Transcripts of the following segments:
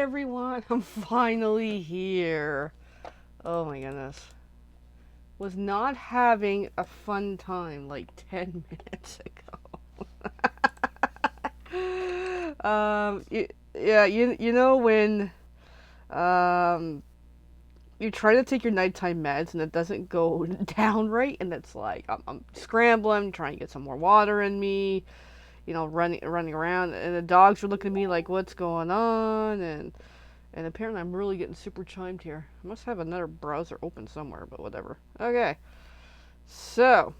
everyone, I'm finally here. Oh my goodness. Was not having a fun time like 10 minutes ago. Yeah, you know when um you try to take your nighttime meds and it doesn't go down right, and it's like I'm scrambling, trying to get some more water in me, running around, and the dogs are looking at me like, what's going on? And apparently I'm really getting super chimed here. I must have another browser open somewhere, but whatever. Okay. So,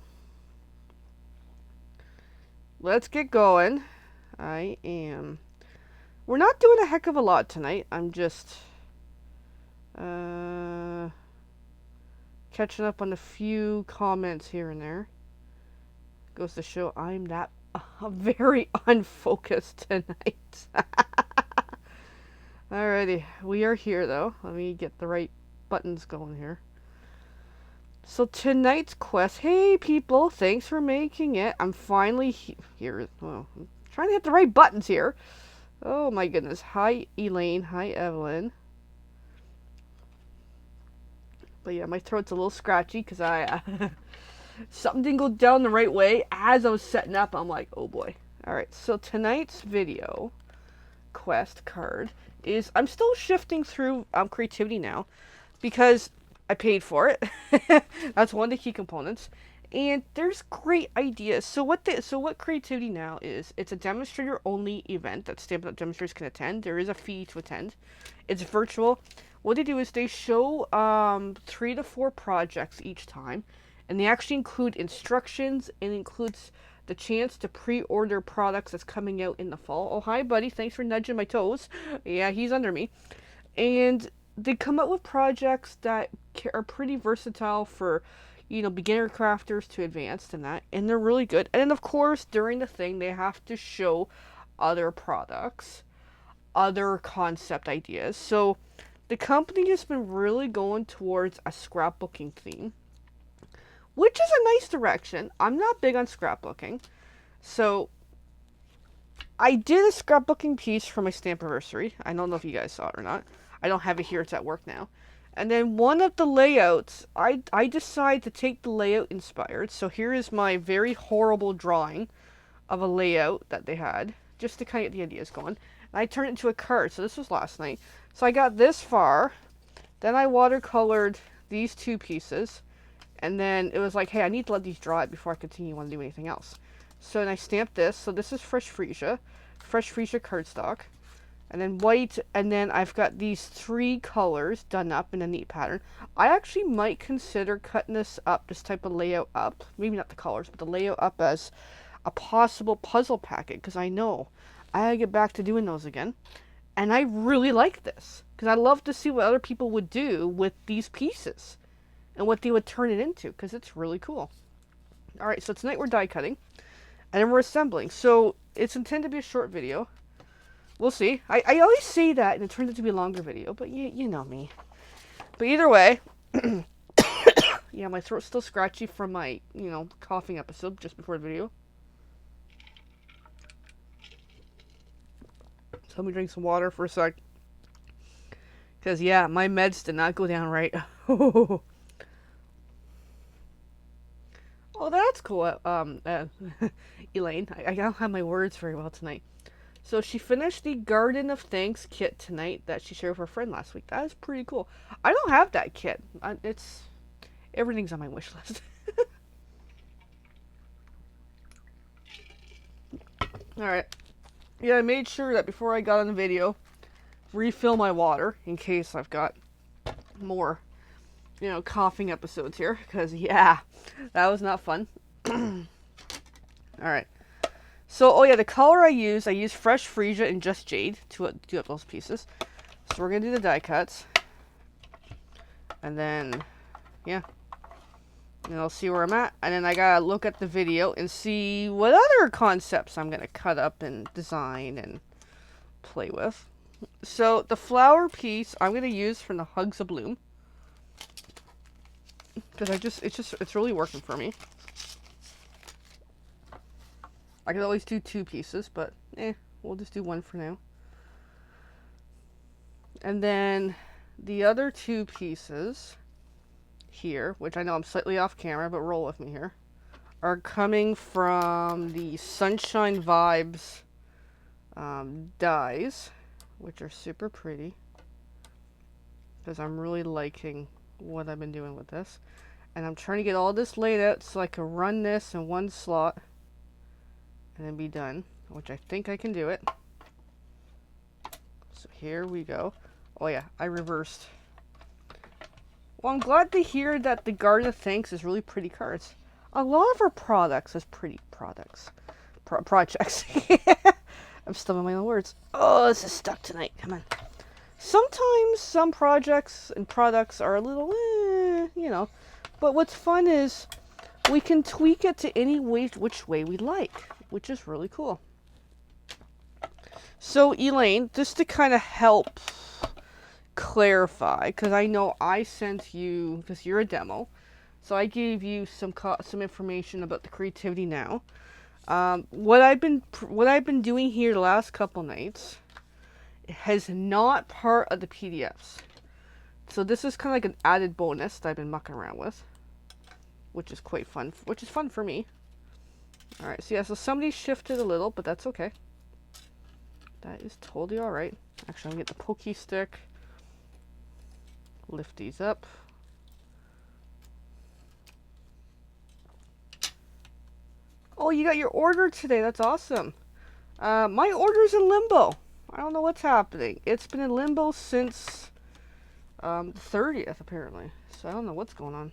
let's get going. We're not doing a heck of a lot tonight. I'm just uh, catching up on a few comments here and there. Goes to show I'm that very unfocused tonight. Alrighty, we are here though. Let me get the right buttons going here. So tonight's quest, hey people, thanks for making it. I'm finally here. Well, I'm trying to hit the right buttons here. Oh my goodness. Hi Elaine, hi Evelyn. But yeah, my throat's a little scratchy because something didn't go down the right way as I was setting up. I'm like, oh boy. Alright, so tonight's video quest card is, I'm still shifting through creativity now because I paid for it. That's one of the key components. And there's great ideas. So what creativity now is, it's a demonstrator only event that Stampin' Up! Demonstrators can attend. There is a fee to attend. It's virtual. What they do is they show 3 to 4 projects each time, and they actually include instructions and includes the chance to pre-order products that's coming out in the fall. Oh, hi buddy, thanks for nudging my toes. Yeah, he's under me. And they come up with projects that are pretty versatile for, beginner crafters to advanced and that, and they're really good. And then of course during the thing they have to show other products, other concept ideas. So the company has been really going towards a scrapbooking theme, which is a nice direction. I'm not big on scrapbooking, so I did a scrapbooking piece for my Stampiversary. I don't know if you guys saw it or not. I don't have it here, it's at work now. And then one of the layouts, I decided to take the layout inspired. So here is my very horrible drawing of a layout that they had, just to kind of get the ideas going. And I turned it into a card, so this was last night. So I got this far, then I watercolored these 2 pieces, and then it was like, hey, I need to let these dry before I continue want to do anything else. So then I stamped this. So this is fresh freesia cardstock, and then white, and then I've got these 3 colors done up in a neat pattern. I actually might consider cutting this type of layout up, maybe not the colors, but the layout up as a possible puzzle packet, because I know I gotta get back to doing those again. And I really like this, because I love to see what other people would do with these pieces and what they would turn it into, because it's really cool. Alright, so tonight we're die cutting, and then we're assembling. So it's intended to be a short video. We'll see. I always say that, and it turns out to be a longer video, but you know me. But either way, yeah, my throat's still scratchy from my, coughing episode just before the video. So let me drink some water for a sec. Because, yeah, my meds did not go down right. Oh, that's cool. Elaine, I don't have my words very well tonight. So she finished the Garden of Thanks kit tonight that she shared with her friend last week. That is pretty cool. I don't have that kit. Everything's on my wish list. Alright. Yeah, I made sure that before I got on the video, refill my water in case I've got more, coughing episodes here. Because, yeah, that was not fun. Alright. So, oh yeah, the color I use Fresh Freesia and Just Jade to do up those pieces. So we're going to do the die cuts. And then, yeah. And I'll see where I'm at. And then I got to look at the video and see what other concepts I'm going to cut up and design and play with. So, the flower piece I'm going to use from the Hugs of Bloom. Because it's really working for me. I could always do 2 pieces, but we'll just do 1 for now. And then the other two pieces here, which I know I'm slightly off camera, but roll with me here, are coming from the Sunshine Vibes dies, which are super pretty because I'm really liking what I've been doing with this. And I'm trying to get all this laid out so I can run this in one slot and then be done, which I think I can do it. So here we go. Oh yeah, I reversed. Well, I'm glad to hear that the Garden of Thanks is really pretty cards. A lot of our products is pretty products. Projects. I'm stumbling my own words. Oh, this is stuck tonight. Come on. Sometimes some projects and products are a little, you know. But what's fun is we can tweak it to any way, which way we like, which is really cool. So, Elaine, just to kind of help clarify, because I know I sent you, because you're a demo, so I gave you some information about the Creativity Now. What I've been doing here the last couple nights has not part of the PDFs. So this is kind of like an added bonus that I've been mucking around with, which is quite fun, which is fun for me. All right, so yeah, so somebody shifted a little, but that's okay. That is totally all right. Actually, I'm gonna get the pokey stick, lift these up. Oh, you got your order today. That's awesome. My order's in limbo. I don't know what's happening. It's been in limbo since the 30th, apparently. So I don't know what's going on.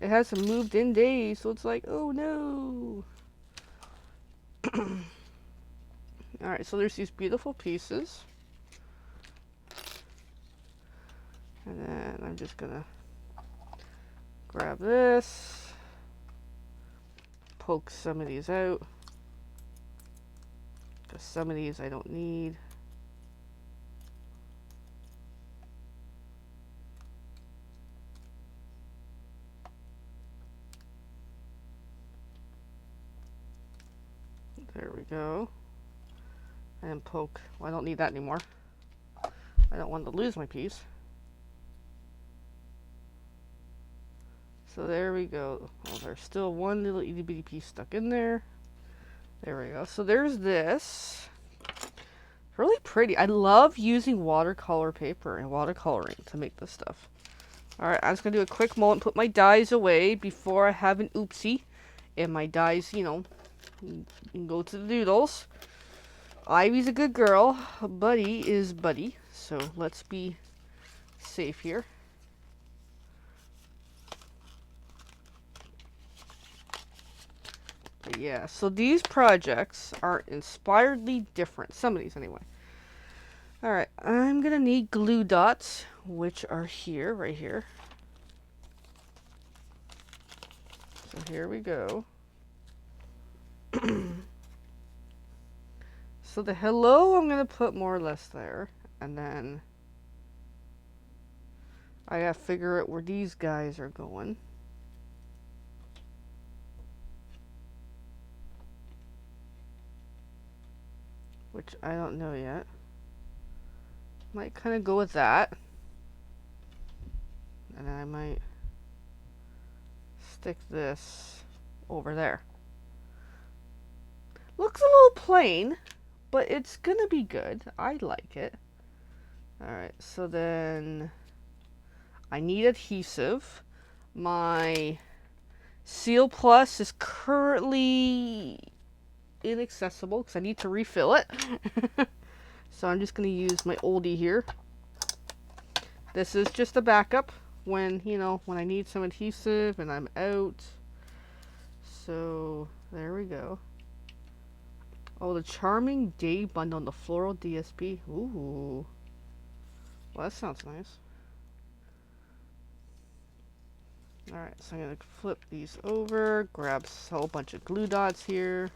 It hasn't moved in days, so it's like, oh no. Alright, so there's these beautiful pieces. And then I'm just gonna grab this, poke some of these out, because some of these I don't need. There we go. And poke. Well, I don't need that anymore. I don't want to lose my piece. So there we go. Well, there's still one little itty bitty piece stuck in there. There we go. So there's this. Really pretty. I love using watercolor paper and watercoloring to make this stuff. Alright, I'm just going to do a quick moment, put my dies away before I have an oopsie. And my dies, you know, go to the doodles. Ivy's a good girl. Buddy is Buddy. So let's be safe here. But yeah, so these projects are inspiredly different. Some of these anyway. Alright, I'm going to need glue dots, which are here, right here. So here we go. So the hello, I'm going to put more or less there. And then I got to figure out where these guys are going. Which I don't know yet. Might kind of go with that. And then I might stick this over there. Looks a little plain, but it's gonna be good. I like it. Alright, so then I need adhesive. My Seal Plus is currently inaccessible because I need to refill it. So I'm just going to use my oldie here. This is just a backup when, you know, when I need some adhesive and I'm out. So there we go. Oh, the Charming Day Bundle on the Floral DSP. Ooh. Well, that sounds nice. Alright, so I'm going to flip these over, grab a whole bunch of glue dots here,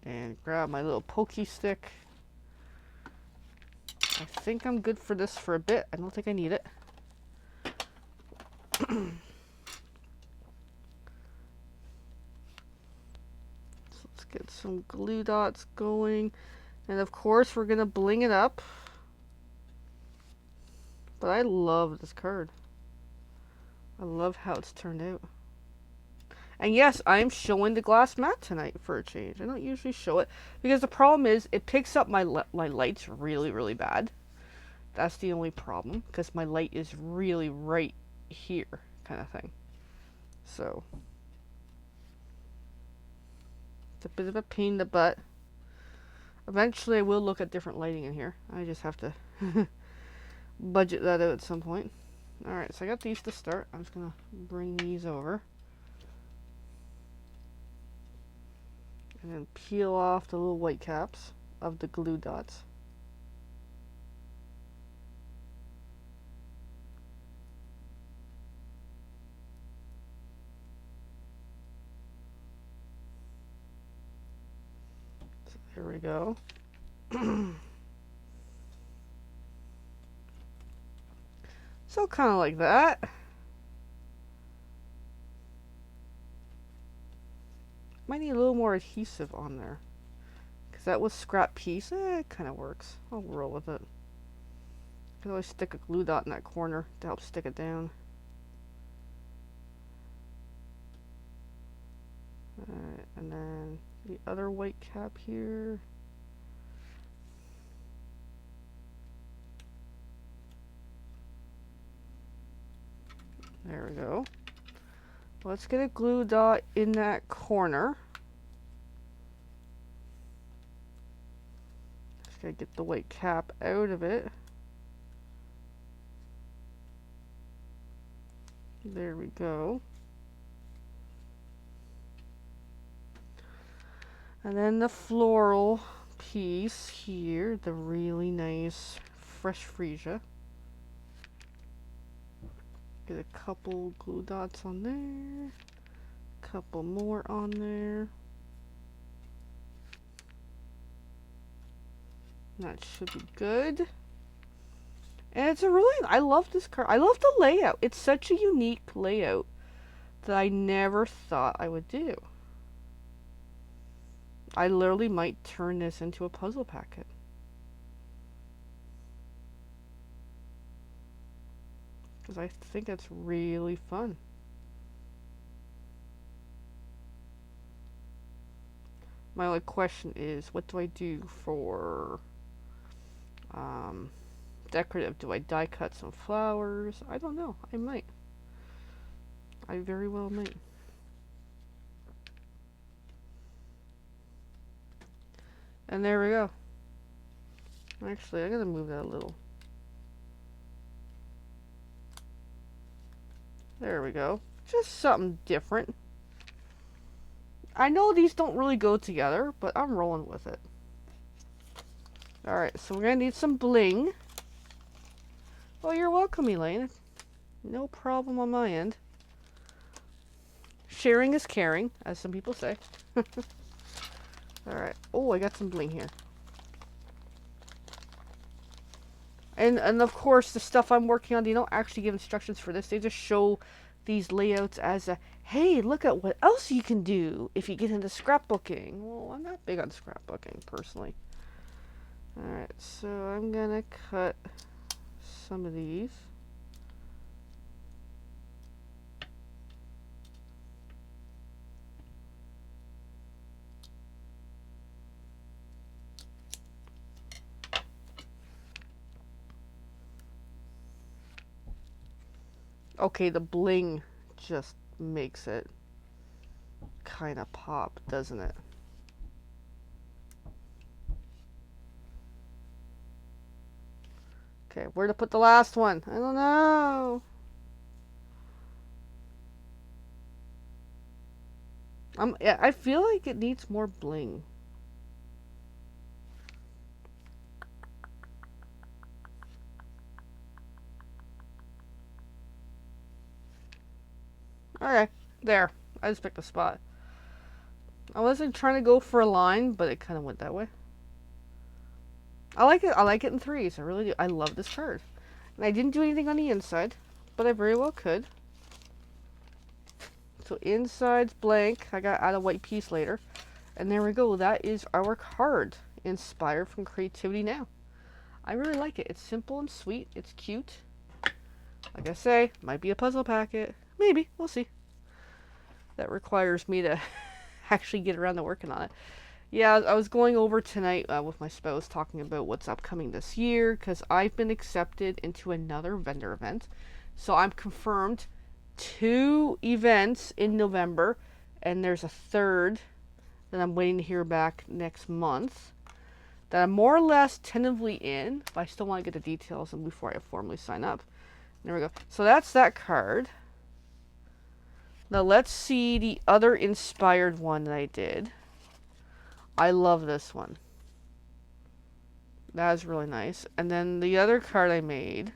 and grab my little pokey stick. I think I'm good for this for a bit. I don't think I need it. So let's get some glue dots going. And of course, we're going to bling it up. But I love this card. I love how it's turned out. And yes, I'm showing the glass mat tonight for a change. I don't usually show it because the problem is it picks up my lights really, really bad. That's the only problem because my light is really right here kind of thing. So it's a bit of a pain in the butt. Eventually I will look at different lighting in here. I just have to budget that out at some point. Alright, so I got these to start. I'm just going to bring these over. And then peel off the little white caps of the glue dots. So there we go. So kind of like that. Might need a little more adhesive on there. Because that was scrap piece. It kind of works. I'll roll with it. I can always stick a glue dot in that corner to help stick it down. Alright, and then the other white cap here. There we go. Let's get a glue dot in that corner. Just gotta get the white cap out of it. There we go. And then the floral piece here, the really nice fresh freesia. Get a couple glue dots on there, couple more on there. That should be good. And it's a really, I love this card. I love the layout. It's such a unique layout that I never thought I would do. I literally might turn this into a puzzle packet. Because I think it's really fun. My only question is, what do I do for decorative? Do I die cut some flowers? I don't know. I might. I very well might. And there we go. Actually, I gotta move that a little. There we go. Just something different. I know these don't really go together, but I'm rolling with it. Alright, so we're gonna need some bling. Oh, you're welcome, Elaine. No problem on my end. Sharing is caring, as some people say. Alright. Oh, I got some bling here. And of course, the stuff I'm working on, they don't actually give instructions for this. They just show these layouts as a, hey, look at what else you can do if you get into scrapbooking. Well, I'm not big on scrapbooking, personally. Alright, so I'm gonna cut some of these. Okay, the bling just makes it kind of pop, doesn't it? Okay, where to put the last one? I don't know. I feel like it needs more bling. Okay, there. I just picked a spot. I wasn't trying to go for a line, but it kind of went that way. I like it. I like it in threes. I really do. I love this card. And I didn't do anything on the inside, but I very well could. So inside's blank. I got to add a white piece later. And there we go. That is our card. inspired from Creativity Now. I really like it. It's simple and sweet. It's cute. Like I say, might be a puzzle packet. Maybe. We'll see. That requires me to actually get around to working on it. Yeah, I was going over tonight with my spouse talking about what's upcoming this year because I've been accepted into another vendor event. So I'm confirmed 2 events in November, and there's a third that I'm waiting to hear back next month that I'm more or less tentatively in, but I still want to get the details and before I formally sign up. There we go. So that's that card. Now let's see the other inspired one that I did. I love this one. That is really nice. And then the other card I made,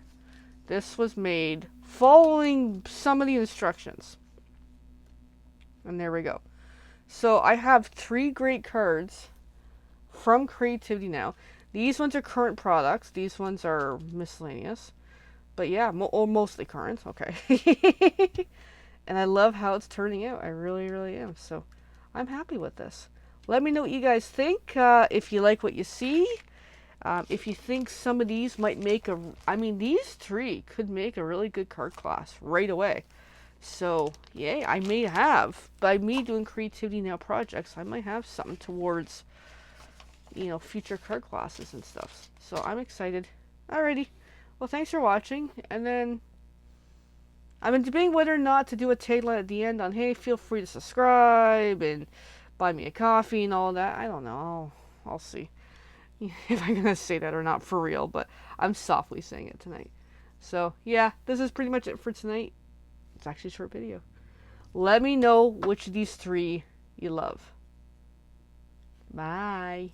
this was made following some of the instructions. And there we go. So I have 3 great cards from Creativity Now. These ones are current products. These ones are miscellaneous. But yeah, mostly current. Okay. And I love how it's turning out. I really, really am. So I'm happy with this. Let me know what you guys think. If you like what you see. If you think some of these might make these 3 could make a really good card class right away. So, yay, I may have, by me doing Creativity Now projects, I might have something towards, future card classes and stuff. So I'm excited. Alrighty. Well, thanks for watching. And then I've been debating whether or not to do a tagline at the end on, hey, feel free to subscribe and buy me a coffee and all that. I don't know. I'll see if I'm going to say that or not for real, but I'm softly saying it tonight. So, yeah, this is pretty much it for tonight. It's actually a short video. Let me know which of these 3 you love. Bye.